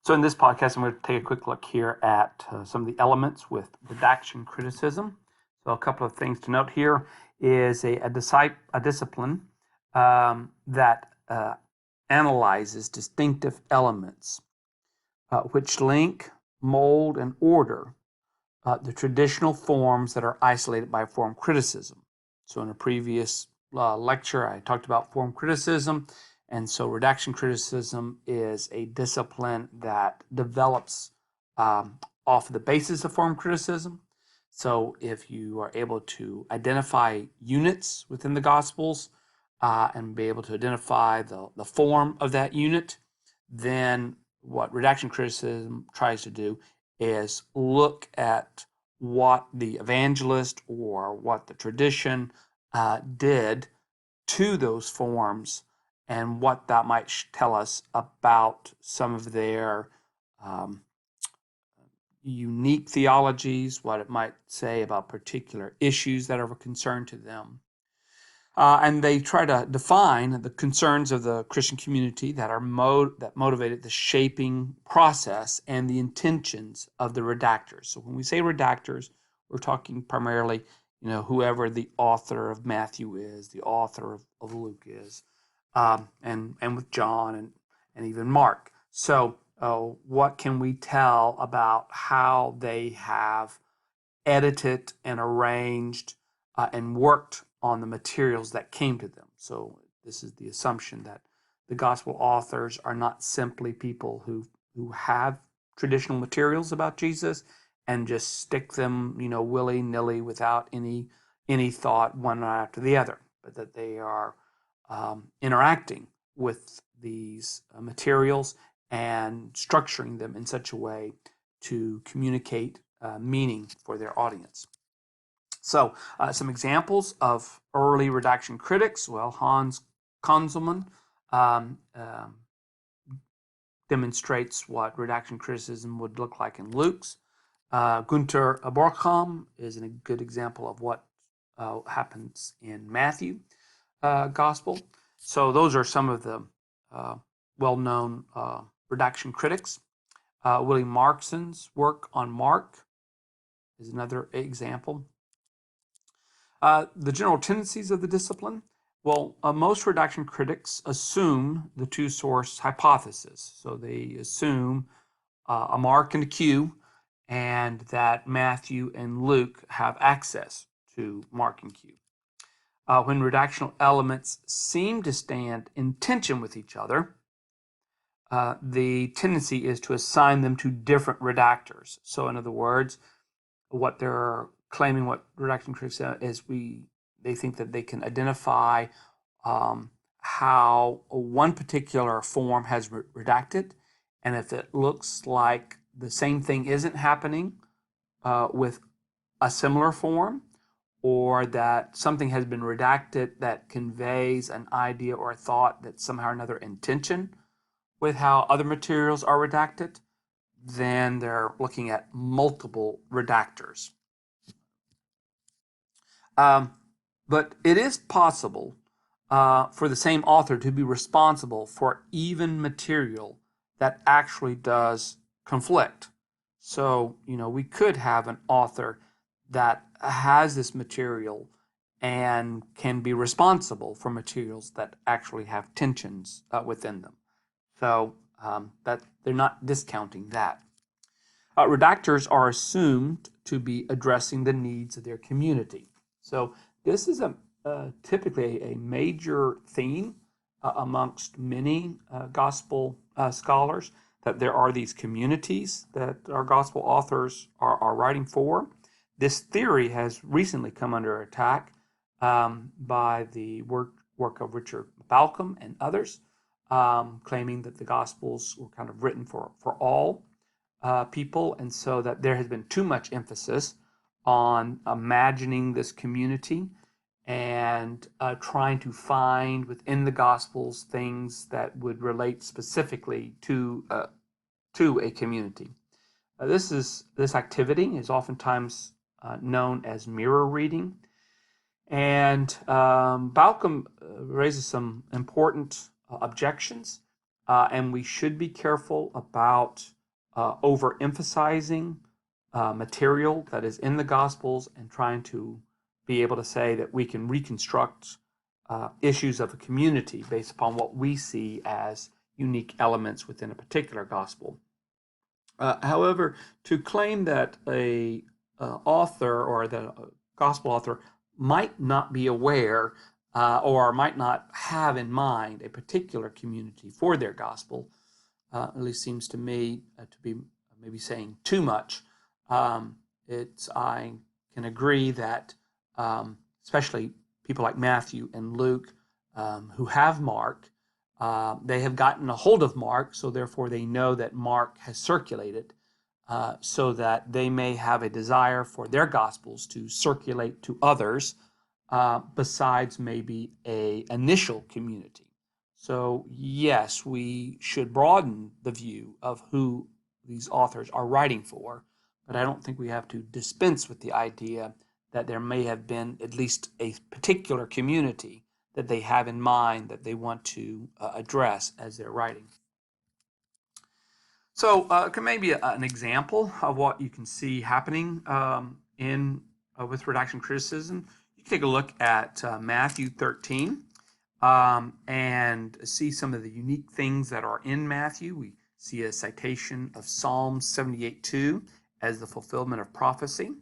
So in this podcast, I'm going to take a quick look here at some of the elements with redaction criticism. So a couple of things to note here is a discipline that analyzes distinctive elements which link, mold, and order the traditional forms that are isolated by form criticism. So in a previous lecture, I talked about form criticism. And so redaction criticism is a discipline that develops off the basis of form criticism. So if you are able to identify units within the Gospels and be able to identify the form of that unit, then what redaction criticism tries to do is look at what the evangelist or what the tradition did to those forms and what that might tell us about some of their unique theologies, what it might say about particular issues that are of concern to them. And they try to define the concerns of the Christian community that motivated the shaping process and the intentions of the redactors. So when we say redactors, we're talking primarily, whoever the author of Matthew is, the author of Luke is, and with John and even Mark. So what can we tell about how they have edited and arranged and worked on the materials that came to them? So this is the assumption that the gospel authors are not simply people who have traditional materials about Jesus and just stick them, willy-nilly without any thought one after the other, but that they are interacting with these materials and structuring them in such a way to communicate meaning for their audience. So some examples of early redaction critics. Well, Hans Conzelmann demonstrates what redaction criticism would look like in Luke's. Gunther Borcham is a good example of what happens in Matthew Gospel. So those are some of the well-known redaction critics. William Markson's work on Mark is another example. The general tendencies of the discipline. Well, most redaction critics assume the two-source hypothesis. So they assume a Mark and a Q, and that Matthew and Luke have access to Mark and Q. When redactional elements seem to stand in tension with each other, the tendency is to assign them to different redactors. So in other words, what they're claiming, what redaction critics is, they think that they can identify how one particular form has redacted, and if it looks like the same thing isn't happening with a similar form, or that something has been redacted that conveys an idea or a thought that's somehow or another in tension with how other materials are redacted, then they're looking at multiple redactors. But it is possible for the same author to be responsible for even material that actually does conflict. So, we could have an author that has this material and can be responsible for materials that actually have tensions within them. So that they're not discounting that. Redactors are assumed to be addressing the needs of their community. So this is typically a major theme amongst many gospel scholars, that there are these communities that our gospel authors are writing for. This theory has recently come under attack by the work of Richard Balcom and others, claiming that the Gospels were kind of written for all people, and so that there has been too much emphasis on imagining this community and trying to find within the Gospels things that would relate specifically to a community. This activity is oftentimes known as mirror reading, and Balcom raises some important objections, and we should be careful about overemphasizing material that is in the Gospels and trying to be able to say that we can reconstruct issues of a community based upon what we see as unique elements within a particular Gospel. However, to claim that a author or the Gospel author might not be aware or might not have in mind a particular community for their Gospel, at least seems to me to be maybe saying too much. I can agree that especially people like Matthew and Luke who have Mark, they have gotten a hold of Mark, so therefore they know that Mark has circulated, so that they may have a desire for their Gospels to circulate to others besides maybe an initial community. So yes, we should broaden the view of who these authors are writing for, but I don't think we have to dispense with the idea that there may have been at least a particular community that they have in mind that they want to address as they're writing. So maybe an example of what you can see happening with redaction criticism. You can take a look at Matthew 13 and see some of the unique things that are in Matthew. We see a citation of Psalm 78:2 as the fulfillment of prophecy.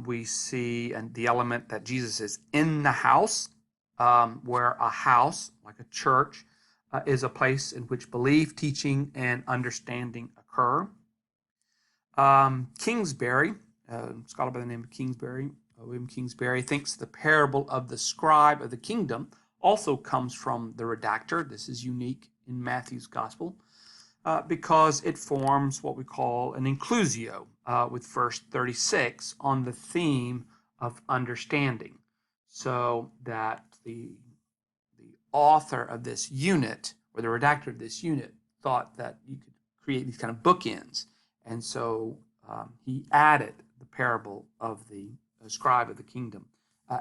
We see the element that Jesus is in the house, where a house, like a church, is a place in which belief, teaching, and understanding occur. Kingsbury, a scholar by the name of William Kingsbury, thinks the parable of the scribe of the kingdom also comes from the redactor. This is unique in Matthew's gospel because it forms what we call an inclusio with verse 36 on the theme of understanding, so that the author of this unit, or the redactor of this unit, thought that you could create these kind of bookends. And so he added the parable of the scribe of the kingdom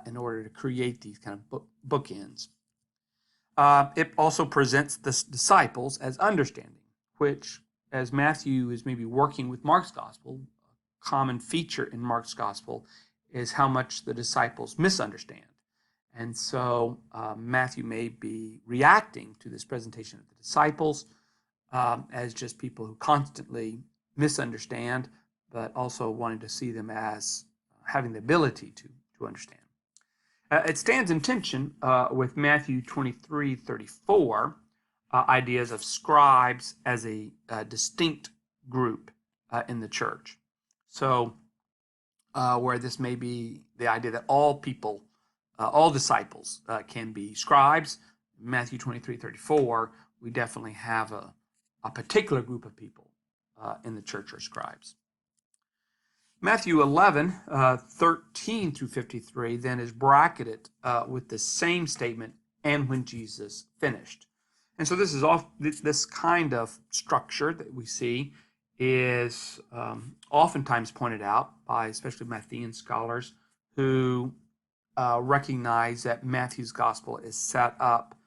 in order to create these kind of bookends. It also presents the disciples as understanding, which, as Matthew is maybe working with Mark's gospel, a common feature in Mark's gospel is how much the disciples misunderstand. And so Matthew may be reacting to this presentation of the disciples as just people who constantly misunderstand, but also wanting to see them as having the ability to understand. It stands in tension with Matthew 23:34, ideas of scribes as a distinct group in the church. So where this may be the idea that all people, all disciples can be scribes. Matthew 23:34, we definitely have a particular group of people in the church are scribes. Matthew 11:13 through 53 then is bracketed with the same statement, and when Jesus finished. And so this is this kind of structure that we see is oftentimes pointed out by especially Matthean scholars who recognize that Matthew's gospel is set up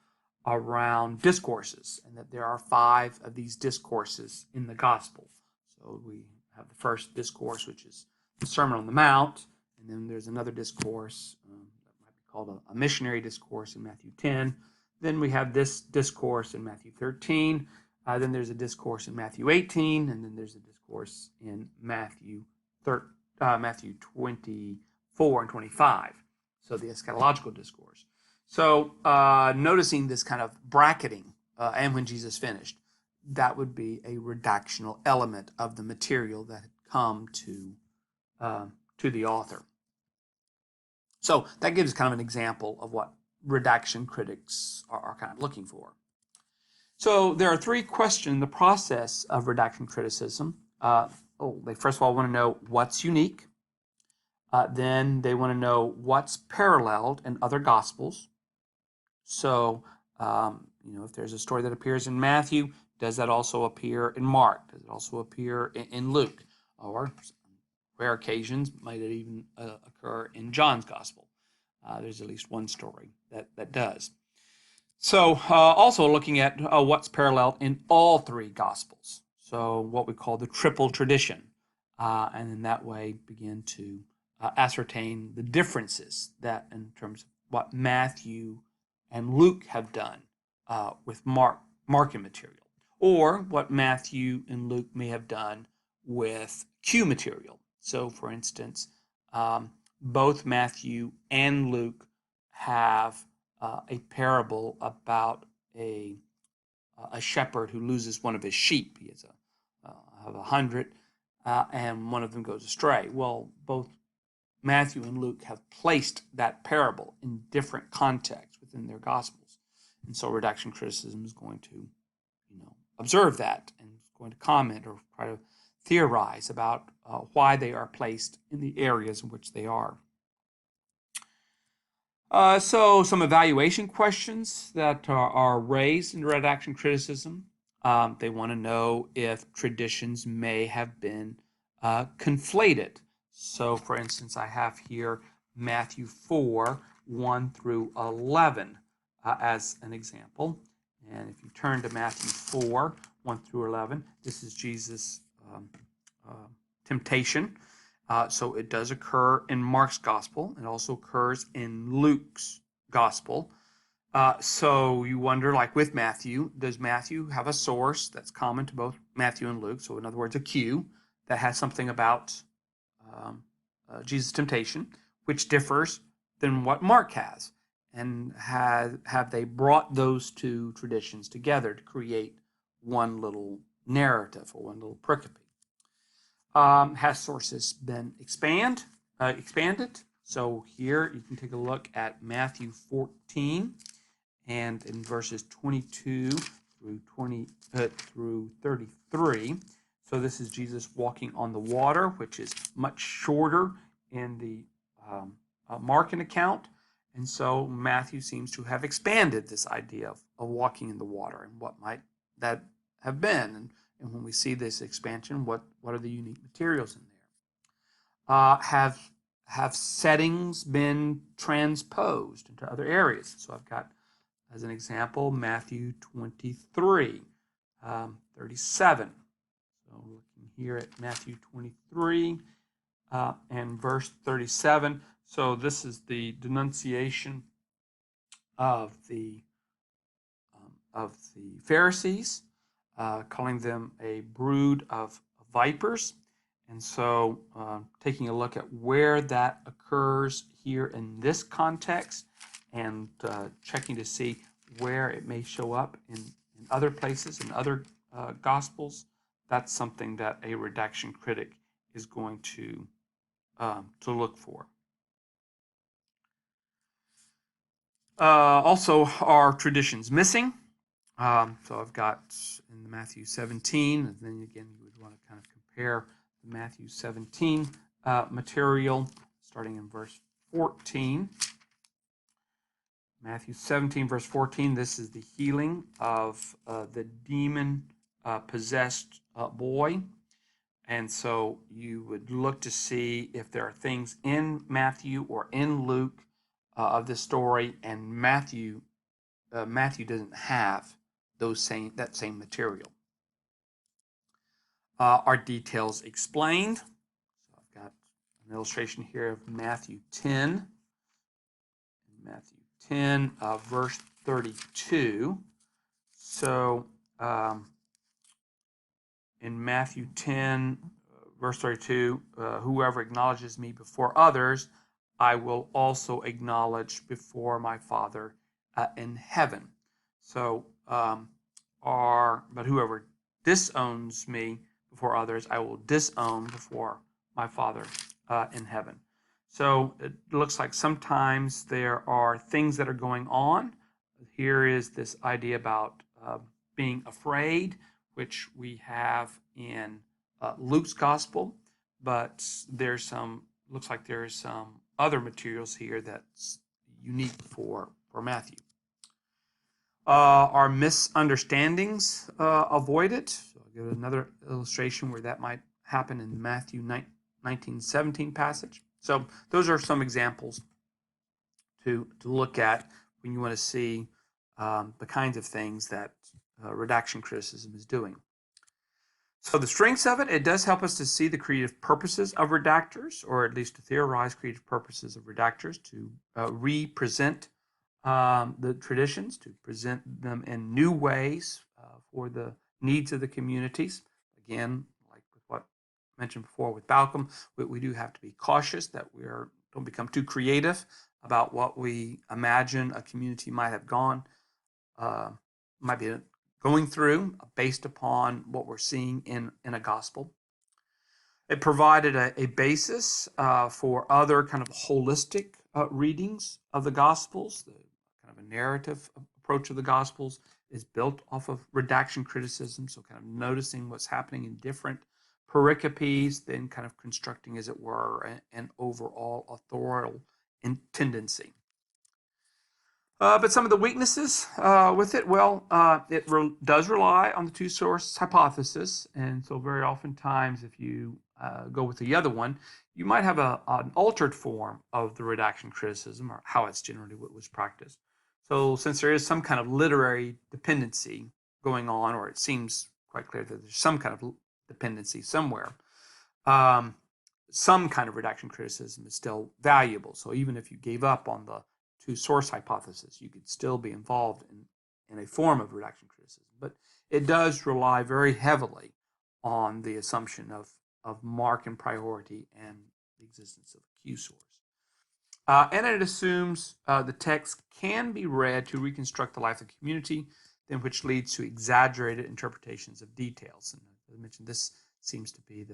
around discourses, and that there are 5 of these discourses in the gospel. So we have the first discourse, which is the Sermon on the Mount, and then there's another discourse that might be called a missionary discourse in Matthew 10. Then we have this discourse in Matthew 13. Then there's a discourse in Matthew 18, and then there's a discourse in Matthew 24 and 25. So the eschatological discourse. So noticing this kind of bracketing, and when Jesus finished, that would be a redactional element of the material that had come to the author. So that gives kind of an example of what redaction critics are kind of looking for. So there are 3 questions in the process of redaction criticism. They first of all want to know what's unique. Then they want to know what's paralleled in other gospels. So, if there's a story that appears in Matthew, does that also appear in Mark? Does it also appear in Luke? Or rare occasions might it even occur in John's gospel? There's at least one story that does. So also looking at what's parallel in all 3 gospels. So what we call the triple tradition, and in that way begin to ascertain the differences that in terms of what Matthew and Luke have done with Markan material, or what Matthew and Luke may have done with Q material. So, for instance, both Matthew and Luke have a parable about a shepherd who loses one of his sheep. He has have 100, and one of them goes astray. Well, both Matthew and Luke have placed that parable in different contexts within their gospels, and so redaction criticism is going to, observe that and is going to comment or try to theorize about why they are placed in the areas in which they are. So some evaluation questions that are raised in redaction criticism. They want to know if traditions may have been conflated. So for instance, I have here Matthew 4, 1 through 11 as an example. And if you turn to Matthew 4, 1 through 11, this is Jesus' temptation. So it does occur in Mark's gospel. It also occurs in Luke's gospel. So you wonder, like with Matthew, does Matthew have a source that's common to both Matthew and Luke? So in other words, a Q that has something about Jesus' temptation, which differs than what Mark has. And have they brought those two traditions together to create one little narrative or one little pericope? Has sources been expanded? So here you can take a look at Matthew 14, and in verses 22 through 33. So this is Jesus walking on the water, which is much shorter in the Markan account. And so Matthew seems to have expanded this idea of walking in the water and what might that have been. And when we see this expansion, what are the unique materials in there? Have settings been transposed into other areas? So I've got, as an example, Matthew 23, 37. So looking here at Matthew 23 and verse 37. So this is the denunciation of the Pharisees, calling them a brood of vipers. And so taking a look at where that occurs here in this context and checking to see where it may show up in other places, in other gospels, that's something that a redaction critic is going to look for. Also, are traditions missing? So I've got in Matthew 17, and then again you would want to kind of compare the Matthew 17 material, starting in verse 14. Matthew 17, verse 14, this is the healing of the demon-possessed boy. And so you would look to see if there are things in Matthew or in Luke of this story, and Matthew doesn't have that same material. Are details explained? So I've got an illustration here of Matthew 10. Matthew 10, verse 32. So in Matthew 10, verse 32, whoever acknowledges me before others, I will also acknowledge before my Father in heaven. So, but whoever disowns me before others, I will disown before my Father in heaven. So it looks like sometimes there are things that are going on. Here is this idea about being afraid, which we have in Luke's gospel, but looks like there's some other materials here that's unique for Matthew. Are misunderstandings avoided? So I'll give another illustration where that might happen in Matthew 19:17 passage. So those are some examples to look at when you want to see the kinds of things that redaction criticism is doing. So the strengths of it, it does help us to see the creative purposes of redactors, or at least to theorize creative purposes of redactors, to represent the traditions, to present them in new ways for the needs of the communities. Again, like with what I mentioned before with Balcom, we do have to be cautious that don't become too creative about what we imagine a community might have might be going through based upon what we're seeing in a gospel. It provided a basis for other kind of holistic readings of the Gospels. The kind of a narrative approach of the Gospels is built off of redaction criticism, so kind of noticing what's happening in different pericopes, then kind of constructing, as it were, an overall authorial tendency. But some of the weaknesses with it, well, it does rely on the two-source hypothesis, and so very oftentimes if you go with the other one, you might have an altered form of the redaction criticism, or how it's generally what was practiced. So since there is some kind of literary dependency going on, or it seems quite clear that there's some kind of dependency somewhere, some kind of redaction criticism is still valuable. So even if you gave up on the two-source hypothesis, you could still be involved in a form of redaction criticism. But it does rely very heavily on the assumption of mark and priority and the existence of a Q source. And it assumes the text can be read to reconstruct the life of the community, then which leads to exaggerated interpretations of details. And as I mentioned, this seems to be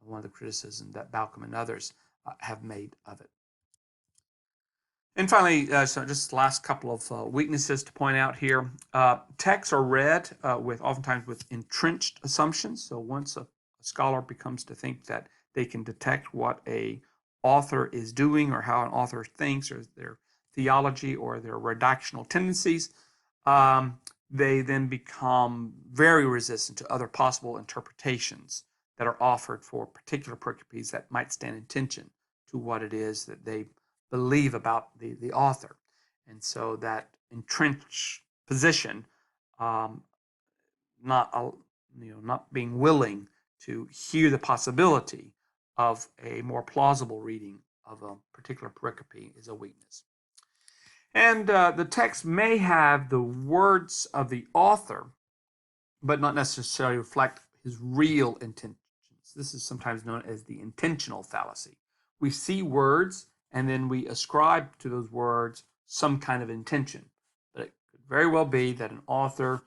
one of the criticisms that Balcom and others have made of it. And finally, so just the last couple of weaknesses to point out here. Texts are read oftentimes with entrenched assumptions. So once a scholar becomes to think that they can detect what a author is doing or how an author thinks, or their theology or their redactional tendencies, they then become very resistant to other possible interpretations that are offered for particular pericopes that might stand in tension to what it is that they believe about the author. And so that entrenched position, not being willing to hear the possibility of a more plausible reading of a particular pericope, is a weakness. And the text may have the words of the author, but not necessarily reflect his real intentions. This is sometimes known as the intentional fallacy. We see words and then we ascribe to those words some kind of intention. But it could very well be that an author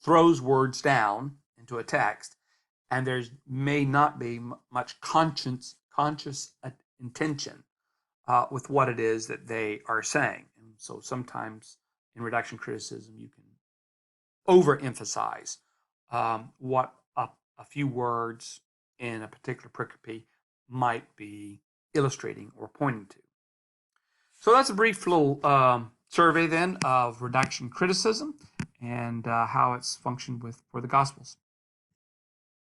throws words down into a text, and there may not be much conscious intention with what it is that they are saying. And so sometimes in redaction criticism, you can overemphasize what a few words in a particular pericope might be illustrating or pointing to. So that's a brief little survey then of redaction criticism and how it's functioned for the Gospels.